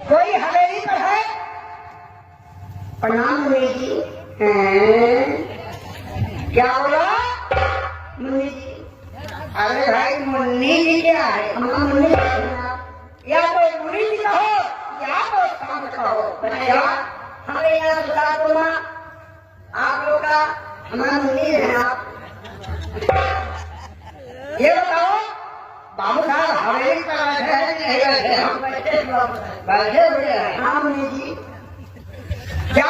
कोई हवेली पर है? प्रणाम मुनि जी। क्या बोला मुनि जी? अरे भाई मुन्नी जी क्या है? मुन्नी या तो मुनि जी कहो या तो संत कहो। हमारे यहाँ सुल्तानपुर में आप लोग का हमारा मुन्नी है। आप ये बताओ बाबू साहब हवेली पर बैठे हैं कि नहीं बैठे? हम बैठे हुए हैं। हाँ मुनि जी क्या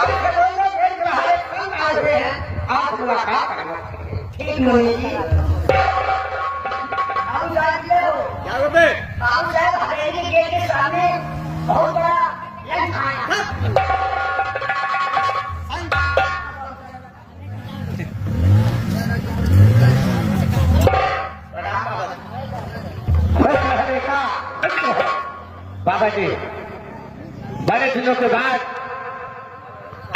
आप मुलाकात करना। ठीक मुनि जी। बाबू साहब हवेली गेट के सामने बहुत बड़ा लंच आया। बाबा जी बड़े दिनों के बाद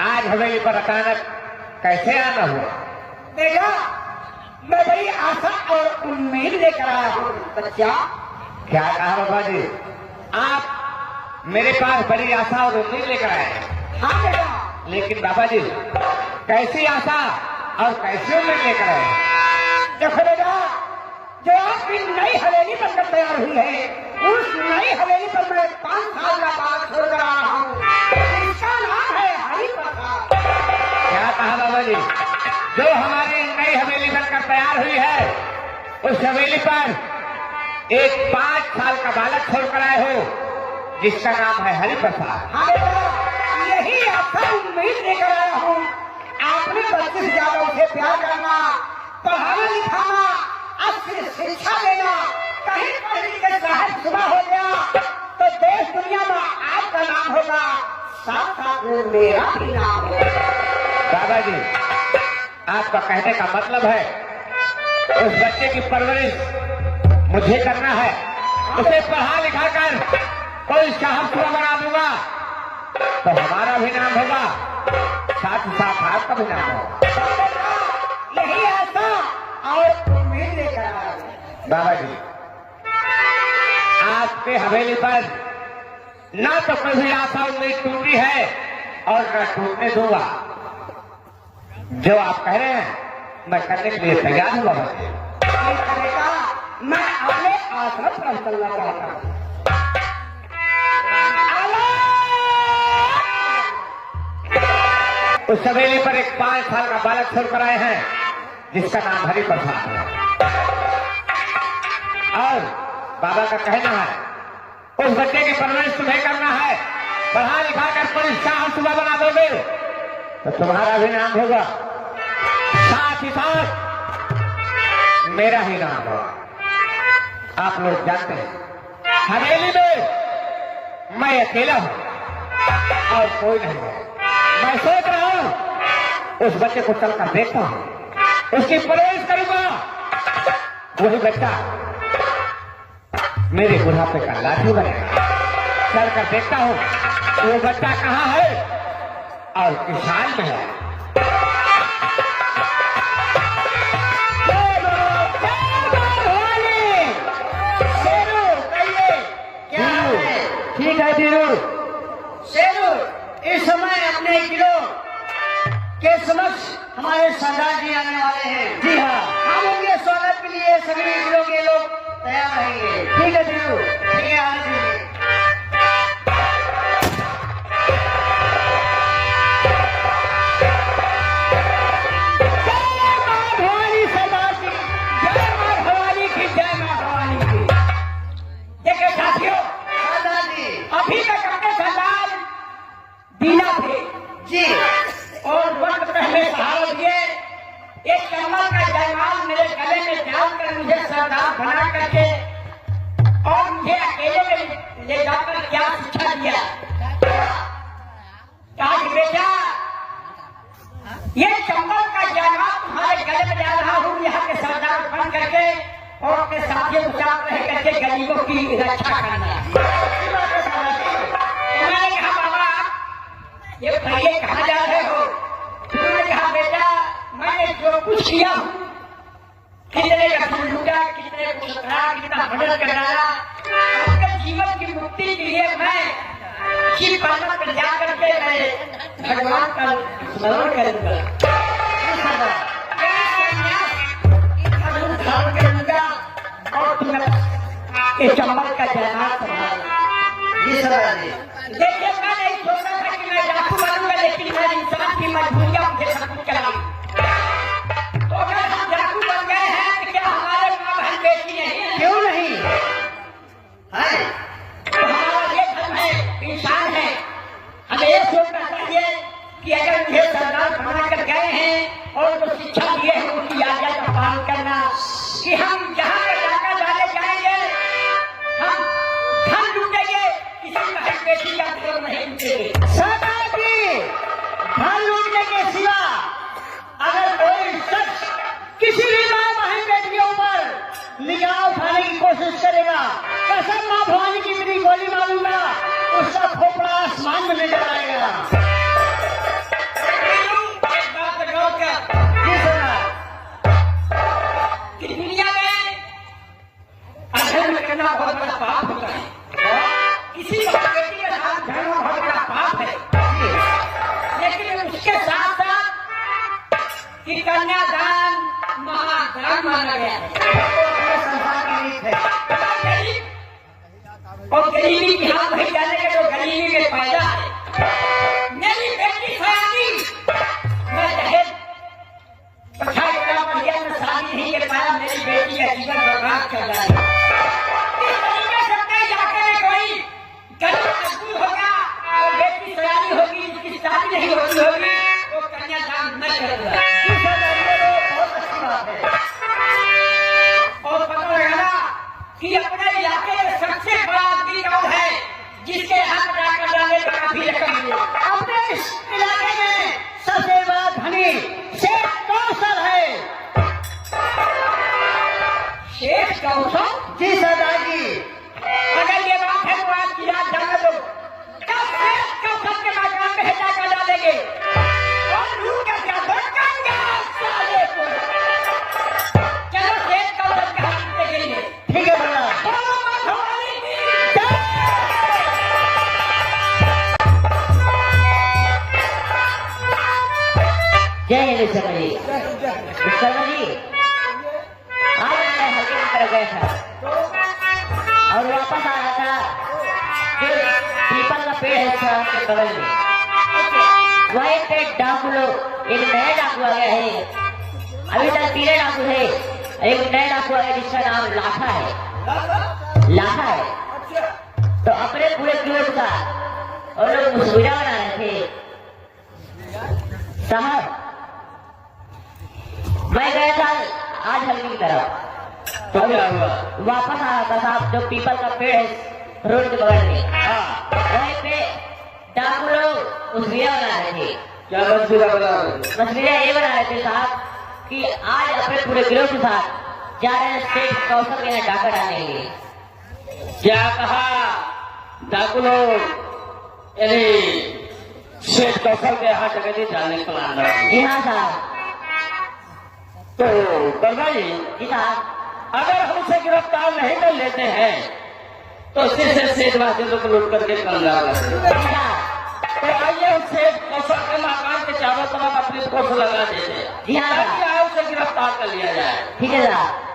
आज हवेली पर अचानक कैसे आना हुआ? बेटा मैं बड़ी आशा और उम्मीद लेकर आया हूँ। बच्चा क्या कहा बाबा जी? आप मेरे पास बड़ी आशा और उम्मीद लेकर आए हैं। हाँ बेटा। लेकिन बाबा जी कैसी आशा और कैसी उम्मीद लेकर आए? देखो बेटा जो आपकी नई हवेली बनकर तैयार हुई है उस नई हवेली पर मैं 5 साल का बात छोड़कर आ रहा हूँ। इसका नाम है हरि प्रसाद। क्या कहा बाबा जी? जो हमारी नई हवेली बनकर तैयार हुई है उस हवेली पर एक 5 साल का बालक छोड़कर आए हो जिसका नाम है हरि प्रसाद। हाँ बेटा यही आपका उम्मीद लेकर आया हूँ। आपने बच्चे से ज्यादा उसे प्यार करना, पढ़ाना लिखाना, अच्छी शिक्षा देना। कहीं पढ़ के साहब सुबह हो गया तो देश दुनिया में आपका नाम होगा, साथ साथ में मेरा भी नाम होगा। बाबा जी आपका कहने का मतलब है उस बच्चे की परवरिश मुझे करना है, उसे पढ़ा लिखा कर कोई साहब बना दूंगा तो हमारा भी नाम होगा, साथ ही साथ आपका भी नाम होगा। यही आशा और उम्मीद लेकर आया। बाबा जी आपके हवेली पर ना तो कभी आशा उम्मीद टूटी है और न टूटने दूंगा। जो आप कह रहे हैं मैं करने के लिए तैयार हूँ बाबा जी। बेटा मैं अपने आश्रम पर चलना चाहता हूँ। उस हवेली पर एक 5 साल का बालक छोड़कर आए हैं जिसका नाम हरि प्रसाद है। और बाबा का कहना है उस बच्चे की परवरिश तुम्हें करना है, पढ़ा लिखा कर परीक्षा सुबह बना दोगे तो तुम्हारा भी नाम होगा, साथ ही साथ मेरा ही नाम होगा। आप लोग जानते हैं हवेली में मैं अकेला हूं और कोई नहीं है। मैं सोच रहा हूं उस बच्चे को चलकर देखता हूं, उसकी परवरिश करूंगा। वही बच्चा मेरे बुढ़ापे का लाठी बनेगा। चलकर देखता हूं वो बच्चा कहाँ है और किसान में है। ठीक है धीरू। शेरू इस समय अपने किलो के समक्ष हमारे सरदार जी आने वाले हैं। जी हाँ हम उनके स्वागत के लिए सभी किलो के लोग तैयार रहेंगे। ठीक है धीरू। ठीक है आने दीजिए। अभी तक अपने सरदार दीना थे जी और वक्त पहले सहारा दिए। एक कमल का जयमाल मेरे गले में डालकर मुझे सरदार बना करके और मुझे अकेले में ले जाकर क्या शिक्षा दिया। कहा कि बेटा ये कमल का जयमाल तुम्हारे गले में डाल रहा हूँ यहाँ के सरदार बन करके और अपने साथियों के साथ रह करके गरीबों की रक्षा करना। ये बताइए कहाँ जा रहे हो? तुमने कहा बेटा मैंने जो कुछ किया कितने का खून लूटा, कितने को सतरा, कितना मदद कर डाला, आपके जीवन की मुक्ति के लिए मैं ऊंची पर्वत पर जा करके मैं भगवान का स्मरण करूंगा। धारण करूंगा और तुम्हें चंबल का जयमाल संभालूंगा। देखिए मैं नहीं सोचा था कि मैं डाकू बनूंगा, लेकिन मैं इंसान की मजबूरियां मुझे सब कुछ कराई। तो अगर हम डाकू बन गए हैं तो क्या हमारे माँ बहन बेटी नहीं है? क्यों नहीं है? तो हमारा ये धर्म है, इंसान है। हमें ये सोचना चाहिए कि अगर मुझे सरदार बना कर गए हैं और जो शिक्षा दिए हैं उनकी आज्ञा का पालन करना, कि हम जहाँ पर डाका डाले जाएंगे हम धन लूटेंगे, किसी बहन बेटी का धर्म नहीं लूटेंगे। सरदार जी, धन लूटने के सिवा अगर कोई शख्स किसी भी माँ बहन बेटियों पर निगाह उठाने की कोशिश करेगा, कसम माँ भवानी की मेरी गोली मारूंगा, उसका खोपड़ा आसमान में ले जाएगा। एक बात गौर कर, जी सरदार, कि दुनिया में अधर्म करना बहुत बड़ा पाप होता है। किसी बेटी के साथ धर्म बहुत बड़ा पाप है, लेकिन उसके साथ साथ कि कन्यादान महादान माना गया है। संसार की रीत है। और गरीबी की हाथ भई जाने के तो गरीबी में पैदा है। मेरी बेटी सयानी, मैं दहेज पठाई करा पर मैं शादी नहीं कर पाया, मेरी बेटी का जीवन बर्बाद कर डाला। इस तरीके से कहीं जाकर कोई गरीब मजबूर होगा और बेटी सयानी होगी, जिसकी शादी नहीं होती होगी, वो कन्यादान न करेगा। बहुत अच्छी बात है। और पता लगाना कि अपने इलाके में सबसे बड़ा आदमी कौन है जिसके हाथ जाकर डाले तो काफी रकम मिले। अपने इस इलाके में सबसे बड़ा धनी शेख कौशल है। शेख कौशल? जी सरदार जी। अगर ये बात है तो आज की रात जाने दो, कब शेख कौशल के मकान में जाकर डालेंगे और लूट कर क्या भटकाएंगे साले को। चलो शेख कौशल के हाथ में गई है। ठीक है भैया। जय हिंद शर्मा जी। शर्मा जी, आज मैं हल्के की तरफ गया था और वापस आ रहा था कि पीपल का पेड़ है उसके बगल में, वहीं पे डाकू लोग, एक नया डाकू आ गया है। अभी तक 3 डाकू है, एक नया डाकू आ गया जिसका नाम लाठा है। लाठा है तो अपने पूरे ग्रुप का और लोग मुस्कुरा बना रहे थे। साहब, मैं गया था आज हल्की की तरफ, तो क्या हुआ? वापस आ रहा था साहब, जो पीपल का पेड़ है रोड के बगल में, वहीं पे डाकू लोग मुस्कुरा बना रहे थे। क्या मस्जिदा बना रहे थे? मुस्कुरा ये बना रहे थे साहब कि आज अपने पूरे ग्रुप के साथ जा रहे हैं शेख कौशल के यहाँ डाका डालेंगे। क्या कहा? डाकू लोग यानी शेख कौशल के यहाँ जगह डालने का प्लान रहा है। जी हाँ साहब। तो करना जी, जी साहब, अगर हम उसे गिरफ्तार नहीं कर लेते हैं तो सिर्फ शेख वासियों को लूट करके कर रहा जी साहब। तो आइए हम शेख कौशल के मकान के चारों तरफ अपनी फोर्स लगा देते हैं, जी हाँ। ताकि उसे गिरफ्तार कर लिया जाए। ठीक है साहब।